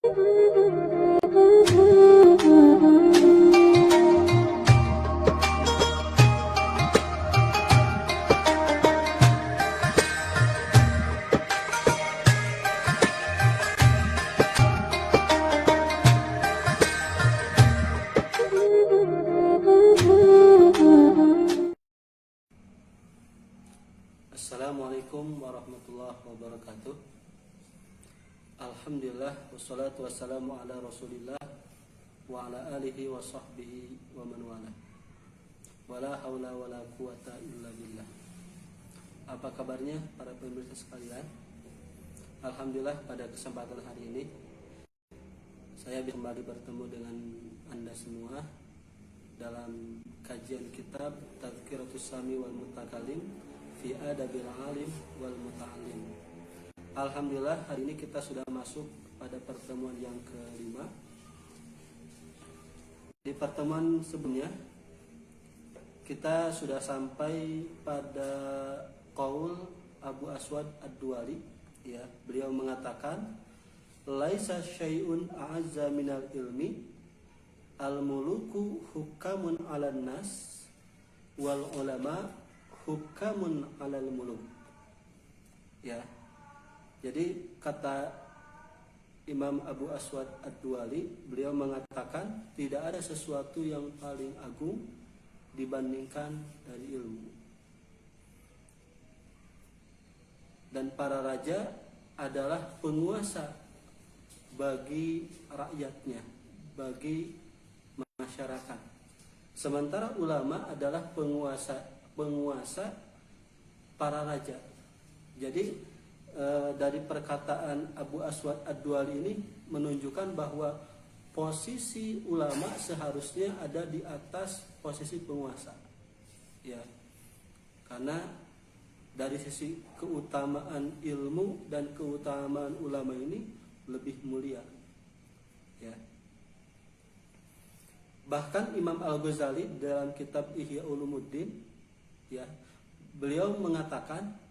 Assalamualaikum warahmatullahi wabarakatuh. Alhamdulillah wassalatu wassalamu ala Rasulillah wa ala alihi wa sahbihi wa man wala. Wala haula wala quwata illa billah. Apa kabarnya para pemirsa sekalian? Alhamdulillah pada kesempatan hari ini saya bisa kembali bertemu dengan Anda semua dalam kajian kitab Tadhkiratus Sami wal Mutakalim fi Adabil Alim wal Muta'allim. Alhamdulillah hari ini kita sudah masuk pada pertemuan yang kelima. Di pertemuan sebelumnya kita sudah sampai pada qaul Abu Aswad Ad-Duwali, ya. Beliau mengatakan laisa syai'un a'azza minal ilmi al-muluku hukamun 'alan nas wal ulama hukamun 'alal muluk. Ya. Jadi kata Imam Abu Aswad Ad-Duwali, beliau mengatakan tidak ada sesuatu yang paling agung dibandingkan dari ilmu. Dan para raja adalah penguasa bagi rakyatnya, bagi masyarakat. Sementara ulama adalah penguasa para raja. Jadi dari perkataan Abu Aswad Ad-Duwali ini menunjukkan bahwa posisi ulama seharusnya ada di atas posisi penguasa, ya. Karena dari sisi keutamaan ilmu dan keutamaan ulama ini lebih mulia, ya. Bahkan Imam Al-Ghazali dalam kitab Ihya Ulumuddin, ya, beliau mengatakan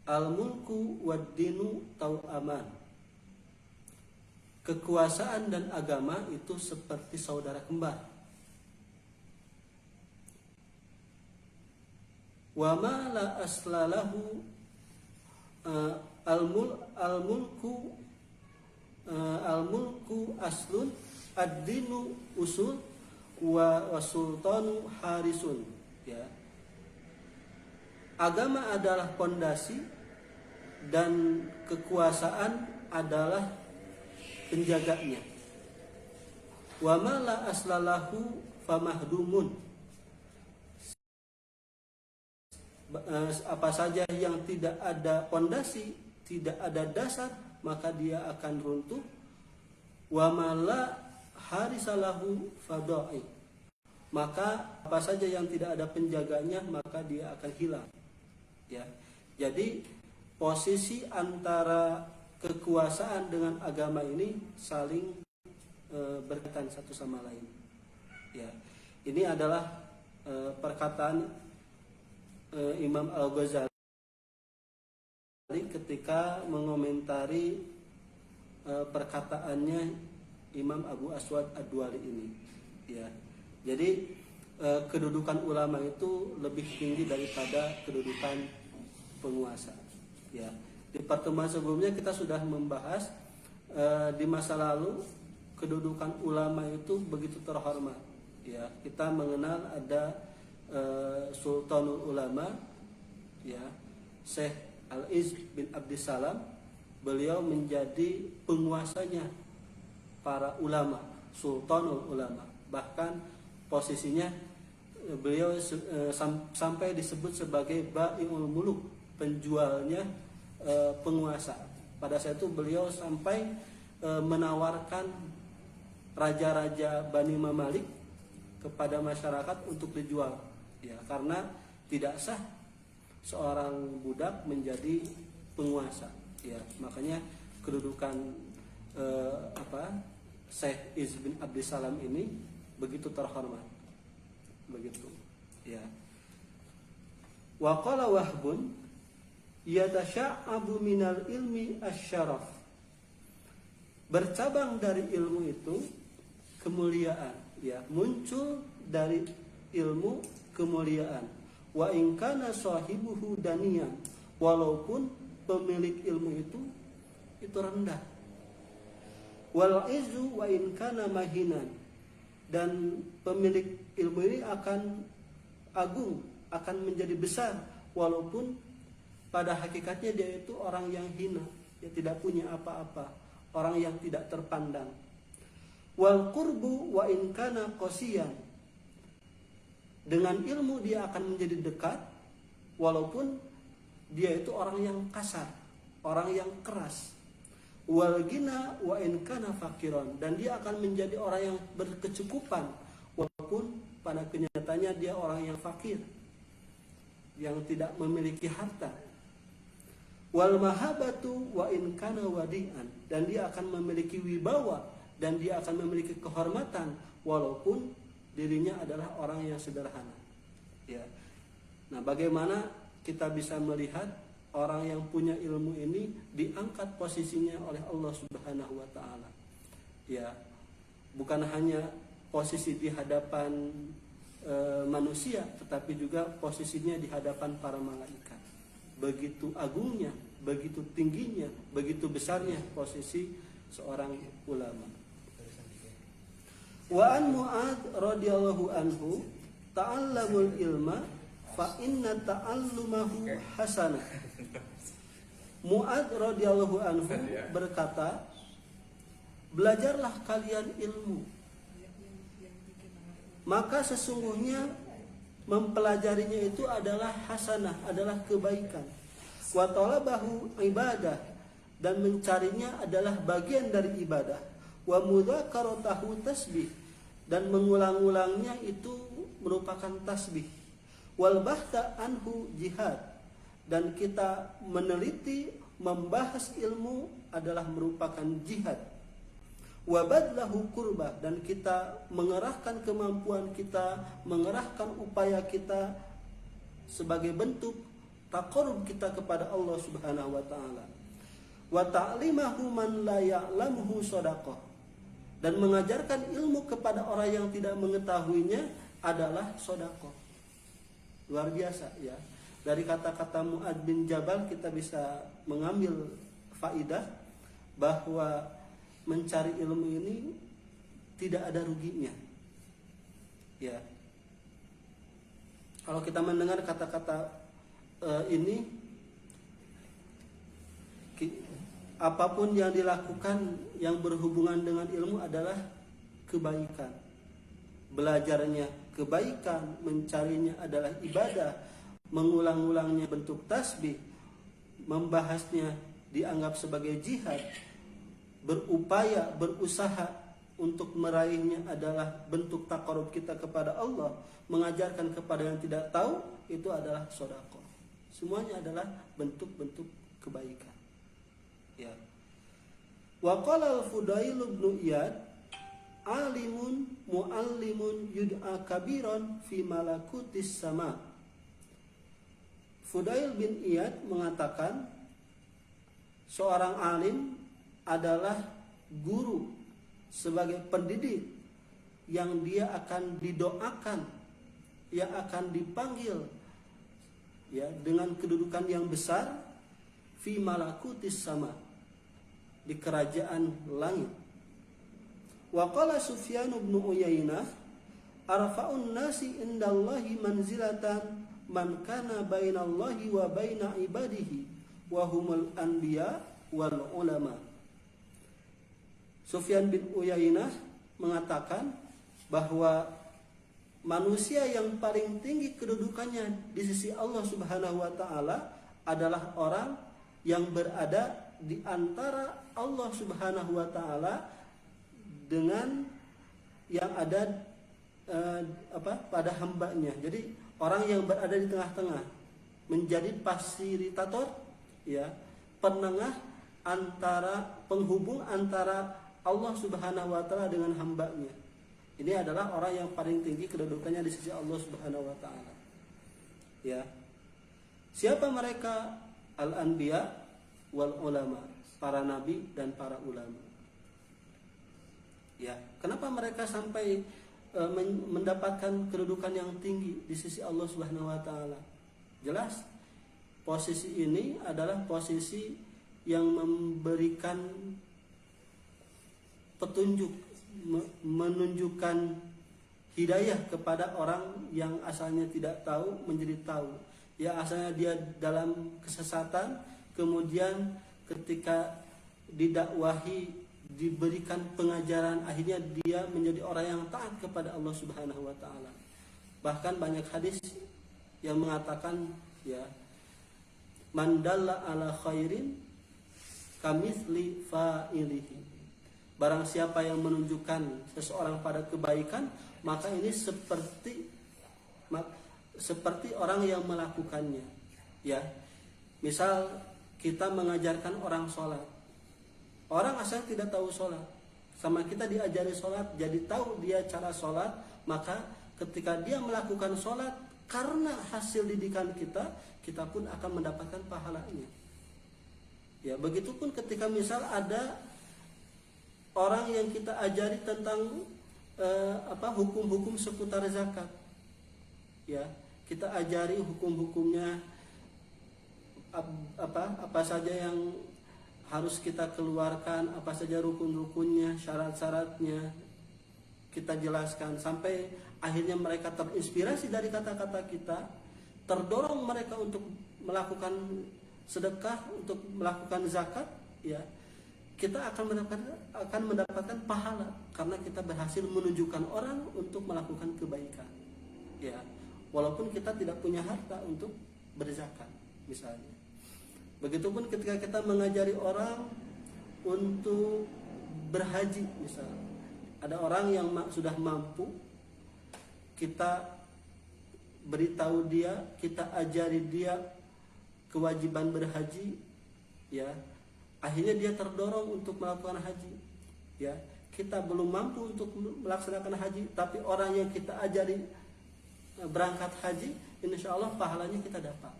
al-mulku wad-dinu tau'aman. Kekuasaan dan agama itu seperti saudara kembar. Wa ma la aslalahu al-mulku aslun ad-dinu usul wa sultanu harisun, ya. Agama adalah pondasi dan kekuasaan adalah penjaganya. Wa ma la aslalahu famahdumun. Apa saja yang tidak ada pondasi, tidak ada dasar, maka dia akan runtuh. Wa ma la harisalahu fadai. Maka apa saja yang tidak ada penjaganya, maka dia akan hilang, ya. Jadi posisi antara kekuasaan dengan agama ini saling berkaitan satu sama lain, ya. Ini adalah perkataan Imam Al-Ghazali ketika mengomentari perkataannya Imam Abu Aswad Ad-Duwali ini, ya. Jadi kedudukan ulama itu lebih tinggi daripada kedudukan penguasa, ya. Di pertemuan sebelumnya kita sudah membahas di masa lalu kedudukan ulama itu begitu terhormat, ya. Kita mengenal ada Sultanul Ulama, ya, Syekh Al-Izz bin Abdissalam. Beliau menjadi penguasanya para ulama, Sultanul Ulama. Bahkan posisinya beliau sampai disebut sebagai Bai'ul Muluk, penjualnya penguasa. Pada saat itu beliau sampai menawarkan raja-raja Bani Mamalik kepada masyarakat untuk dijual, ya, karena tidak sah seorang budak menjadi penguasa, ya. Makanya kedudukan Syekh Izz bin Abdissalam ini begitu terhormat, begitu, ya. Wa qala Wahbun yatasha'abu minal ilmi asyaraf bercabang dari ilmu itu kemuliaan, ya, muncul dari ilmu kemuliaan. Wa in kana sahibuhu daniyan, walaupun pemilik ilmu itu rendah. Wal izzu wa in kana mahinan, dan pemilik ilmu ini akan agung, akan menjadi besar walaupun pada hakikatnya dia itu orang yang hina, dia tidak punya apa-apa, orang yang tidak terpandang. Wal qurbu wa in kana qasiyan, dengan ilmu dia akan menjadi dekat walaupun dia itu orang yang kasar, orang yang keras. Wal ghina wa in kana fakiran, dan dia akan menjadi orang yang berkecukupan walaupun pada kenyataannya dia orang yang fakir, yang tidak memiliki harta. Wal mahabatu wa in kana wadi'an, dan dia akan memiliki wibawa dan dia akan memiliki kehormatan walaupun dirinya adalah orang yang sederhana. Ya. Nah, bagaimana kita bisa melihat orang yang punya ilmu ini diangkat posisinya oleh Allah Subhanahu wa taala. Ya. Bukan hanya posisi di hadapan manusia, tetapi juga posisinya di hadapan para malaikat. Begitu agungnya, begitu tingginya, begitu besarnya posisi seorang ulama. Wa an Mu'adz radhiyallahu anhu ta'allamul ilma fa inna ta'allumahu hasanah. Mu'adz radhiyallahu anhu berkata, belajarlah kalian ilmu, maka sesungguhnya mempelajarinya itu adalah hasanah, adalah kebaikan. Wa talabahu ibadah, dan mencarinya adalah bagian dari ibadah. Wa mudzakaratahu tasbih, dan mengulang-ulangnya itu merupakan tasbih. Wal bahtha anhu jihad, dan kita meneliti membahas ilmu adalah merupakan jihad. Wa badlahu qurbah, dan kita mengerahkan kemampuan kita, mengerahkan upaya kita sebagai bentuk taqarrub kita kepada Allah Subhanahu wa taala. Wa ta'limahu man la ya'lamuhu shadaqah, dan mengajarkan ilmu kepada orang yang tidak mengetahuinya adalah sedekah. Luar biasa, ya. Dari kata-kata Mu'adz bin Jabal kita bisa mengambil faidah bahwa mencari ilmu ini tidak ada ruginya. Ya. Kalau kita mendengar kata-kata ini, apapun yang dilakukan yang berhubungan dengan ilmu adalah kebaikan. Belajarnya kebaikan, mencarinya adalah ibadah, mengulang-ulangnya bentuk tasbih, membahasnya dianggap sebagai jihad, berupaya, berusaha untuk meraihnya adalah bentuk taqarrub kita kepada Allah, mengajarkan kepada yang tidak tahu itu adalah sedekah. Semuanya adalah bentuk-bentuk kebaikan. Ya. Wa qala al-Fudail bin Iyad, alimun muallimun yud'a kabiran fi malakutis sama. Fudail bin Iyad mengatakan, seorang alim adalah guru sebagai pendidik yang dia akan didoakan, yang akan dipanggil, ya, dengan kedudukan yang besar fi malakutis sama, di kerajaan langit. Wa qala Sufyan bin Uyainah, arfa'un nasi indallahi manzilatan man kana bainallahi wa baina ibadihi wa humul anbiya wal ulama. Sufyan bin Uyainah mengatakan bahwa manusia yang paling tinggi kedudukannya di sisi Allah Subhanahu wa taala adalah orang yang berada di antara Allah Subhanahu wa taala dengan yang ada pada hambanya. Jadi orang yang berada di tengah-tengah, menjadi fasilitator, ya, penengah antara, penghubung antara Allah Subhanahu wa taala dengan hambanya. Ini adalah orang yang paling tinggi kedudukannya di sisi Allah Subhanahu wa taala. Ya. Siapa mereka? Al-anbiya wal ulama, para nabi dan para ulama. Ya, kenapa mereka sampai mendapatkan kedudukan yang tinggi di sisi Allah Subhanahu wa taala? Jelas posisi ini adalah posisi yang memberikan petunjuk, menunjukkan hidayah kepada orang yang asalnya tidak tahu menjadi tahu. Ya, asalnya dia dalam kesesatan, kemudian ketika didakwahi, diberikan pengajaran, akhirnya dia menjadi orang yang taat kepada Allah Subhanahu wa taala. Bahkan banyak hadis yang mengatakan, ya, man dalla ala khairin kamitsli fa'ilihi. Barang siapa yang menunjukkan seseorang pada kebaikan, maka ini seperti orang yang melakukannya. Ya. Misal kita mengajarkan orang sholat. Orang asal tidak tahu sholat, sama kita diajari sholat, jadi tahu dia cara sholat, maka ketika dia melakukan sholat, karena hasil didikan kita, kita pun akan mendapatkan pahalanya. Ya, begitupun ketika misal ada orang yang kita ajari tentang hukum-hukum seputar zakat, ya, kita ajari hukum-hukumnya, apa saja yang harus kita keluarkan, apa saja rukun-rukunnya, syarat-syaratnya, kita jelaskan sampai akhirnya mereka terinspirasi dari kata-kata kita, terdorong mereka untuk melakukan sedekah, untuk melakukan zakat, ya, kita akan mendapatkan pahala karena kita berhasil menunjukkan orang untuk melakukan kebaikan, ya, walaupun kita tidak punya harta untuk berzakat misalnya. Begitupun ketika kita mengajari orang untuk berhaji, misalnya ada orang yang sudah mampu, kita beritahu dia, kita ajari dia kewajiban berhaji, ya, akhirnya dia terdorong untuk melakukan haji, ya. Kita belum mampu untuk melaksanakan haji, tapi orang yang kita ajari berangkat haji, insya Allah pahalanya kita dapat,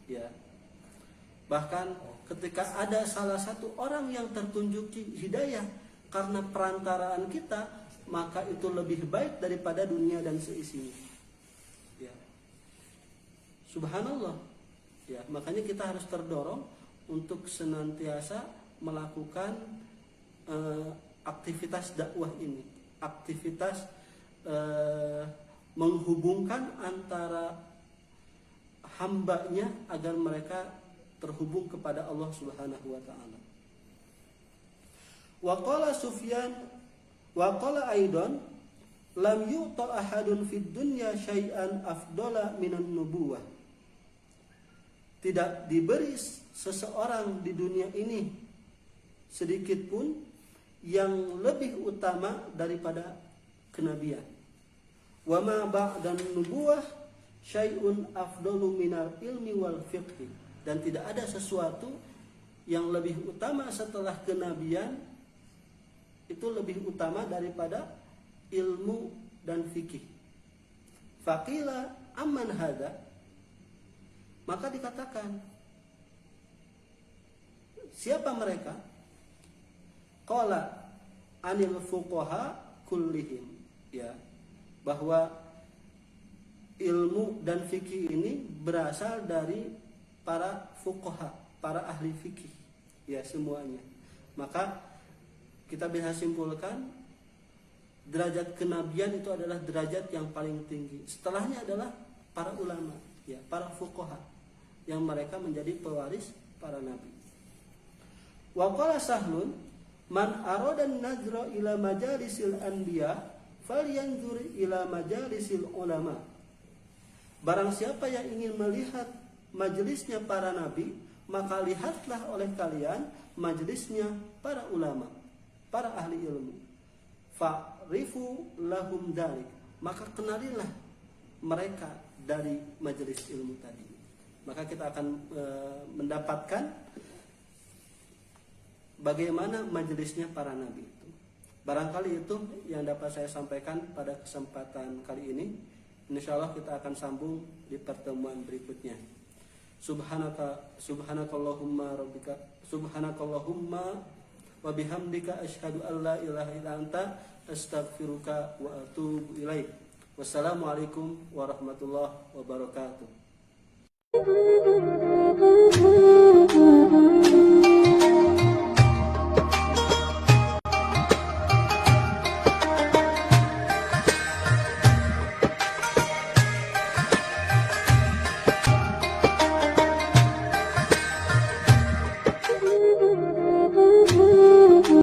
ya. Bahkan ketika ada salah satu orang yang tertunjuk hidayah karena perantaraan kita, maka itu lebih baik daripada dunia dan seisinya. Ya. Subhanallah. Ya, makanya kita harus terdorong untuk senantiasa melakukan aktivitas dakwah ini, aktivitas menghubungkan antara hambanya agar mereka terhubung kepada Allah Subhanahu wa taala. Wa qala Sufyan wa qala aidan lam yu'ta ahadun fid dunya syai'an afdala minan nubuwah. Tidak diberi seseorang di dunia ini sedikit pun yang lebih utama daripada kenabian. Wa ma ba'dan nubuwah syai'un afdalu minal ilmi wal fiqhi. Dan tidak ada sesuatu yang lebih utama setelah kenabian, itu lebih utama daripada ilmu dan fikih. Faqila amman hada, maka dikatakan siapa mereka? Qala anil fuqaha kullihim, ya, bahwa ilmu dan fikih ini berasal dari para fuqaha, para ahli fikih, ya, semuanya. Maka kita bisa simpulkan derajat kenabian itu adalah derajat yang paling tinggi. Setelahnya adalah para ulama, ya, para fuqaha, yang mereka menjadi pewaris para nabi. Wa qala Sahlun man arada an-nazra ila majalisil anbiya falyanzur ila majalisil ulama. Barang siapa yang ingin melihat majelisnya para nabi, maka lihatlah oleh kalian majelisnya para ulama, para ahli ilmu. Fa'rifu lahum dalik, maka kenalilah mereka dari majelis ilmu tadi. Maka kita akan mendapatkan bagaimana majelisnya para nabi itu. Barangkali itu yang dapat saya sampaikan pada kesempatan kali ini. Insyaallah kita akan sambung di pertemuan berikutnya. Subhanakallahumma wa bihamdika asyhadu an la ilaha illa anta astaghfiruka wa atubu ilaik. Wassalamualaikum warahmatullahi wabarakatuh.